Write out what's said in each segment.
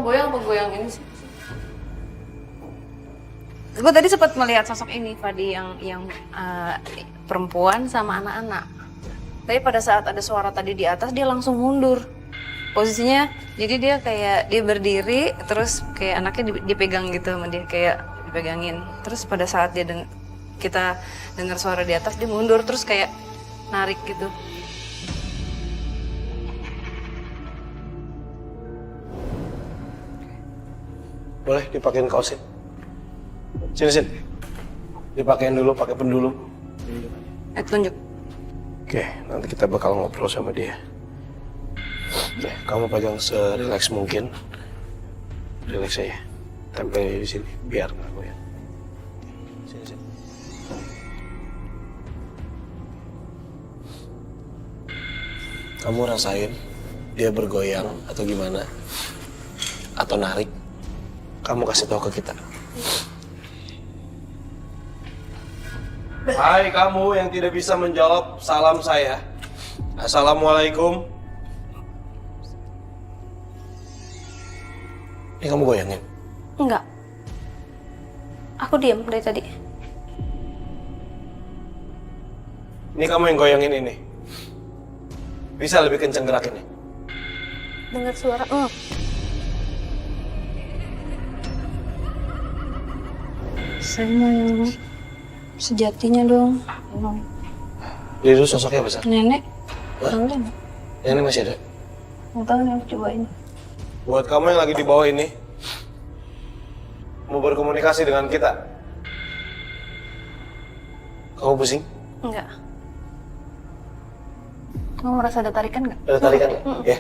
goyang apa goyang ini sih? Gue tadi sempat melihat sosok ini, Fadi, yang perempuan sama anak-anak. Tapi pada saat ada suara tadi di atas, dia langsung mundur. Posisinya, jadi dia kayak dia berdiri, terus kayak anaknya dipegang gitu sama dia, kayak dipegangin. Terus pada saat kita dengar suara di atas, dia mundur, terus kayak narik gitu. Boleh dipakein kaosnya. Sini. Dipakein dulu, pakai pendulu. Tunjuk. Oke, nanti kita bakal ngobrol sama dia. Oke, kamu pegang serileks mungkin. Rileks aja. Tempel di sini, biar nggak goyang. Sini. Kamu rasain dia bergoyang atau gimana? Atau narik? Kamu kasih tahu ke kita. Hai kamu yang tidak bisa menjawab salam saya. Assalamualaikum. Ini kamu goyangin? Enggak. Aku diam dari tadi. Ini kamu yang goyangin ini. Bisa lebih kenceng gerakinnya. Dengar suara, Saya mau yang sejatinya dong. Dia dulu sosoknya besar. Nenek. Hah? Tahu kan? Ini masih ada. Mau tahu nih, aku cobain. Buat kamu yang lagi di bawah ini, mau berkomunikasi dengan kita. Kamu pusing? Enggak. Kamu merasa ada tarikan nggak? Ada tarikan nggak? Ya.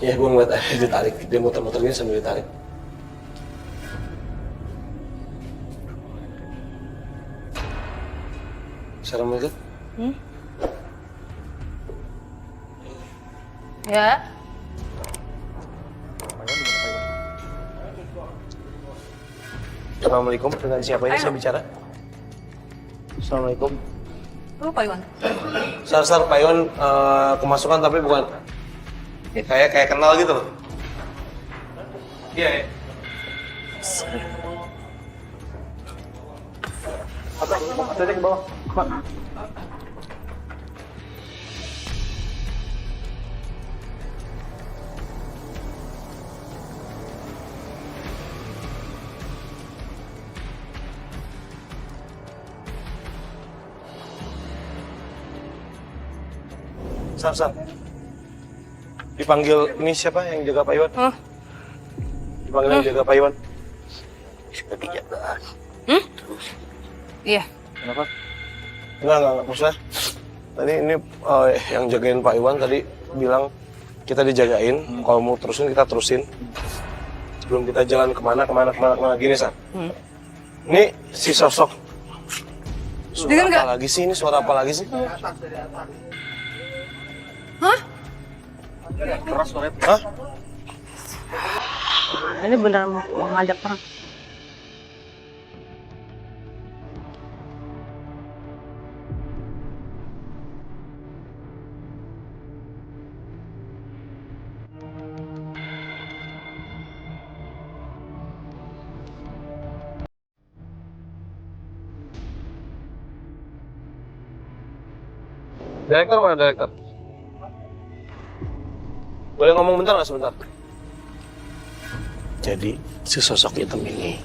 Ya, gue ngeliat dia ditarik. Dia muter-muter gini sambil ditarik. Assalamualaikum. Ya. Assalamualaikum, dengan siapa ini saya bicara? Assalamualaikum. Lu Pak Iwan? Sar, Pak Iwan kemasukan tapi bukan. Kayak kenal gitu loh. Iya, ya. Ada ke bawah. Sar. Dipanggil ini siapa yang jaga Pak Iwan? Dipanggil yang jaga Pak Iwan. Sudah dijaga. Iya. Kenapa? Enggak. Maksudnya, tadi ini yang jagain Pak Iwan tadi bilang kita dijagain. Kalau mau terusin, kita terusin. Sebelum kita jalan kemana gini, San. Ini si sosok. Suara apa lagi sih? Ini suara apa lagi sih? Hah? Keras suaranya. Hah? Ini beneran mau ngajak perang. Direktur mana direktur? Boleh ngomong bentar nggak sebentar? Jadi si sosok hitam ini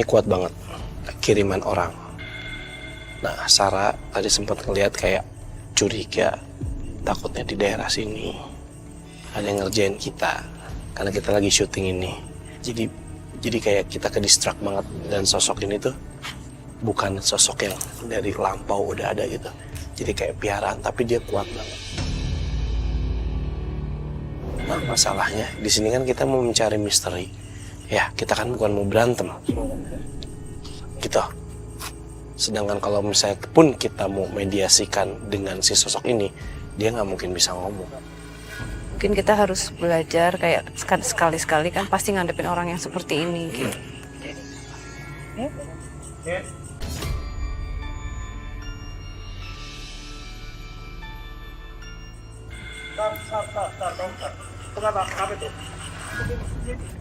kuat banget, kiriman orang. Nah, Sarah tadi sempat ngeliat kayak curiga, takutnya di daerah sini ada yang ngerjain kita karena kita lagi syuting ini. Jadi kayak kita ke distract banget, dan sosok ini tuh bukan sosok yang dari lampau udah ada gitu. Jadi kayak piaraan, tapi dia kuat banget. Nah, masalahnya di sini kan kita mau mencari misteri. Ya, kita kan bukan mau berantem. Gitu. Sedangkan kalau misalnya pun kita mau mediasikan dengan si sosok ini, dia nggak mungkin bisa ngomong. Mungkin kita harus belajar kayak sekali-sekali kan pasti ngadepin orang yang seperti ini gitu. Kenapa itu?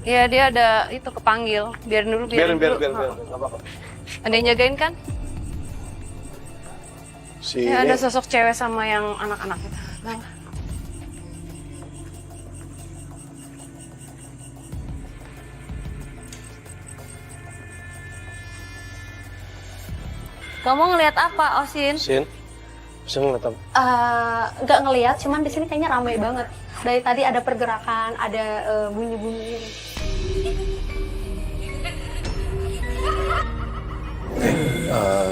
Iya dia ada itu kepanggil. Biarin dulu. Biarin. dulu. Nggak apa-apa. Ada yang jagain kan? Si Ya, ada ini, sosok cewek sama yang anak-anak itu. Nah. Kamu ngelihat apa, Osin? Sin ngeliat apa? Nggak ngelihat, cuman di sini kayaknya ramai banget. Dari tadi ada pergerakan, ada bunyi-bunyi.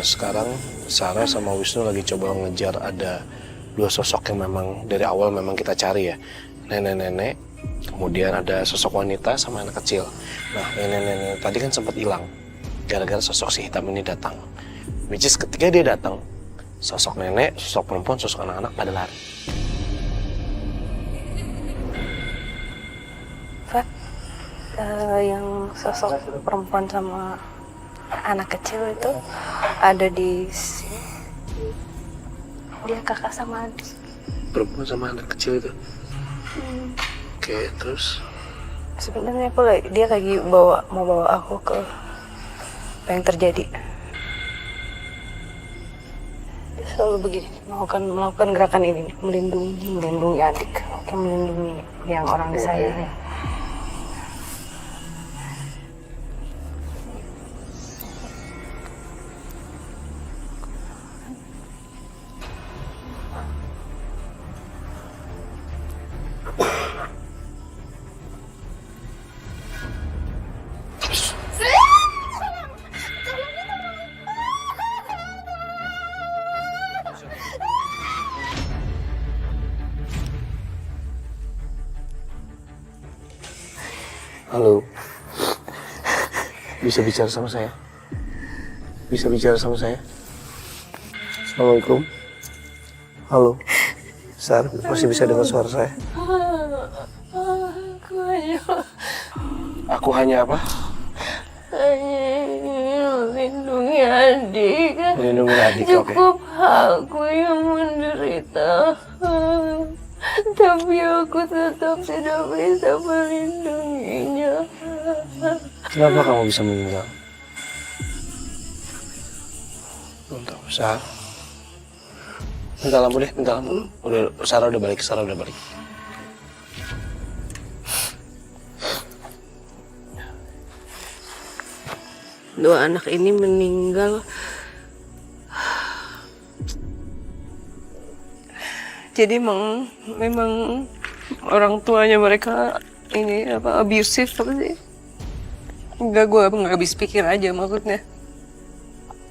Sekarang Sarah sama Wisnu lagi coba ngejar ada 2 sosok yang memang dari awal memang kita cari ya. Nenek-nenek, kemudian ada sosok wanita sama anak kecil. Nah, nenek-nenek tadi kan sempat hilang gara-gara sosok si hitam ini datang. Which is ketika dia datang, sosok nenek, sosok perempuan, sosok anak-anak pada lari. Fat, yang sosok perempuan sama anak kecil itu ada di sini. Dia kakak sama adik. Perempuan sama anak kecil itu. Oke, terus Sebenarnya dia lagi mau bawa aku ke apa yang terjadi. Dia selalu begini, melakukan gerakan ini, nih, melindungi adik, melindungi yang orang disayangi. halo. Bisa bicara sama saya? Bisa bicara sama saya? Assalamualaikum. Halo. Sar, masih bisa dengar suara saya? Aku hanya apa? Melindungi adik. Melindungi adik, oke. Cukup aku yang menderita. Tapi aku tetap tidak bisa melindunginya. Kenapa kamu bisa meninggal? Untuk Sar. Minta lampu deh, minta lampu. Sarah udah balik. Dua anak ini meninggal. Jadi memang orang tuanya mereka ini abusive apa sih? Enggak, gue nggak habis pikir aja maksudnya.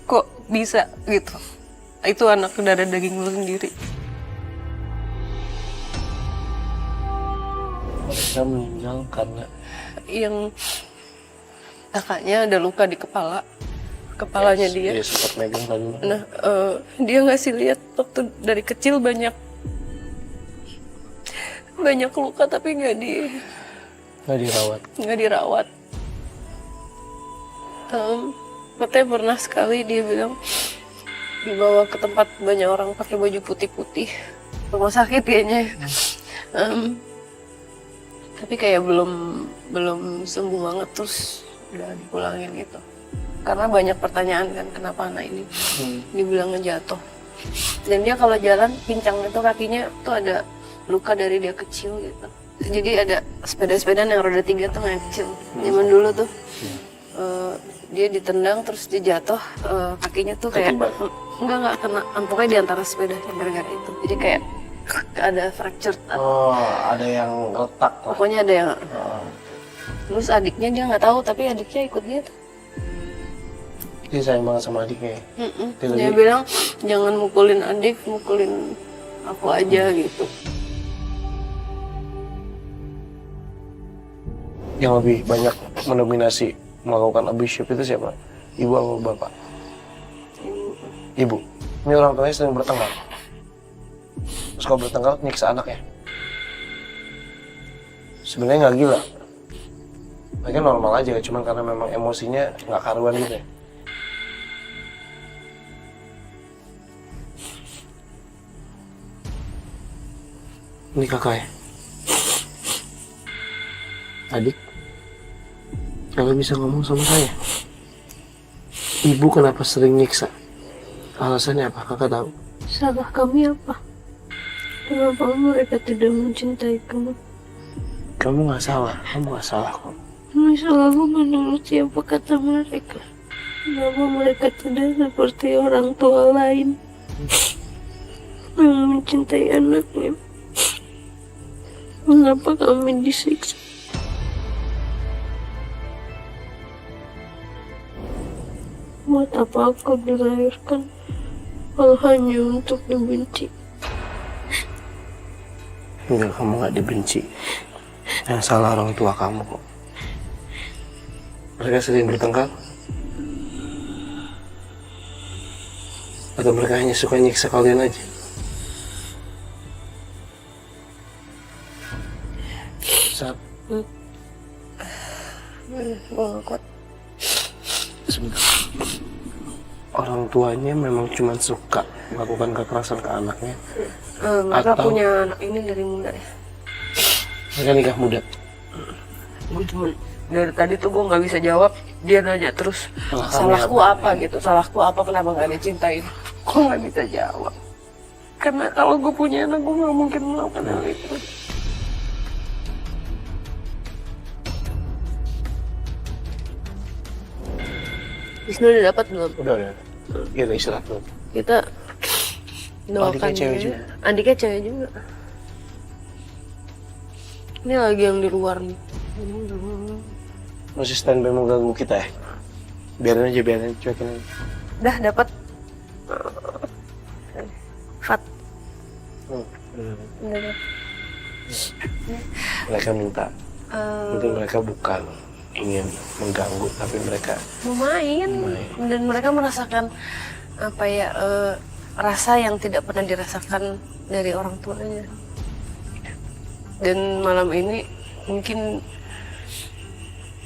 Kok bisa gitu? Itu anak darah daging lo sendiri. Mereka meninggal karena Yang kakaknya ada luka di kepalanya dia. Dia sempat megang tadi. Nah, dia ngasih lihat waktu dari kecil banyak luka tapi nggak dirawat. Katanya pernah sekali dia bilang dibawa ke tempat banyak orang pakai baju putih-putih, rumah sakit kayaknya. Tapi kayak belum sembuh banget, terus udah dipulangin gitu. Karena banyak pertanyaan kan kenapa anak ini dibilangnya jatuh. Dan dia kalau jalan pincang itu kakinya tuh ada luka dari dia kecil gitu. Jadi ada sepeda-sepedaan yang roda 3 tuh yang kecil. Zaman dulu tuh dia ditendang terus dia jatuh, kakinya tuh kayak enggak kena, pokoknya di antara sepeda gara-gara itu. Jadi kayak ada fracture. Ada yang retak lah. Pokoknya ada yang. Terus adiknya dia nggak tahu, tapi adiknya ikut dia tuh. Dia sayang banget sama adiknya. Dia bilang jangan mukulin adik, mukulin aku aja gitu. Yang lebih banyak mendominasi melakukan abuse itu siapa? Ibu atau bapak? Ibu. Ini orang tuanya sering bertengkar. Terus kalau bertengkar nyiksa anaknya. Sebenarnya nggak gila. Mereka normal aja, cuman karena memang emosinya nggak karuan gitu ya. Ini kakak ya? Adik, kalau bisa ngomong sama saya. Ibu kenapa sering nyiksa? Alasannya apa? Kakak tahu. Salah kami apa? Kenapa mereka tidak mencintai kamu? Kamu nggak salah. Kamu nggak salah kok. Kami selalu menuruti apa kata mereka. Kenapa mereka tidak seperti orang tua lain yang mencintai anaknya? Mengapa kami disiksa? Buat apa aku dilahirkan kalau hanya untuk dibenci? Enggak, kamu nggak dibenci. Yang salah orang tua kamu kok. Mereka sering bertengkar? Atau mereka hanya suka nyiksa kalian aja? Saat Kuat. sebentar. Orang tuanya memang cuma suka melakukan kekerasan ke anaknya. Mereka Atau- punya anak ini dari muda ya. Mereka nikah muda. Gue cuma dari tadi tuh gue nggak bisa jawab. Dia nanya terus salahku apa gitu, salahku apa, kenapa nggak dicintain? Gue nggak bisa jawab. Karena kalau gue punya anak gue nggak mungkin melakukan hal itu. Wisnu udah dapat belum? Udah. Kita istirahat dulu. Kita doakan Adiknya cewek dia. juga? Adiknya cewek juga. Ini lagi yang di luar nih. Masih standby mau ganggu kita ya? Biarin aja, cuekin aja. Dah dapat. Fat. Udah. Mereka minta. Mungkin mereka bukan ingin mengganggu, tapi mereka Mau main. Dan mereka merasakan apa ya, rasa yang tidak pernah dirasakan dari orang tuanya. Dan malam ini mungkin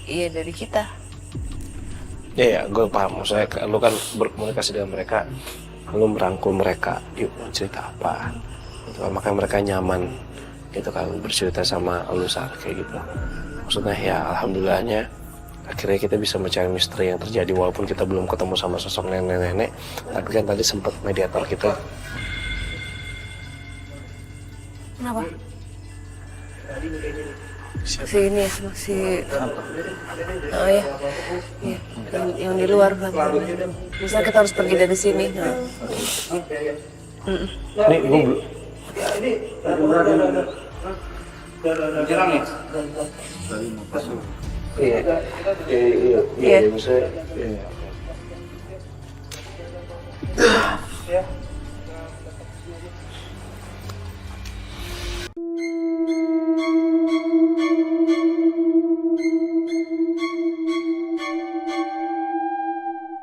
iya dari kita. ya gue paham. Maksudnya lu kan berkomunikasi dengan mereka, lu merangkul mereka, yuk mau cerita apa gitu kan. Makanya mereka nyaman gitu kan bercerita sama lu Sar, kayak gitu. Maksudnya ya alhamdulillahnya akhirnya kita bisa mencari misteri yang terjadi walaupun kita belum ketemu sama sosok nenek-nenek, tapi kan tadi sempat mediator kita. Kenapa? Si ini si oh ya, iya. Yang di luar kan. Misal kita harus pergi dari sini. Nah. Nih gue belum. Iya, maksudnya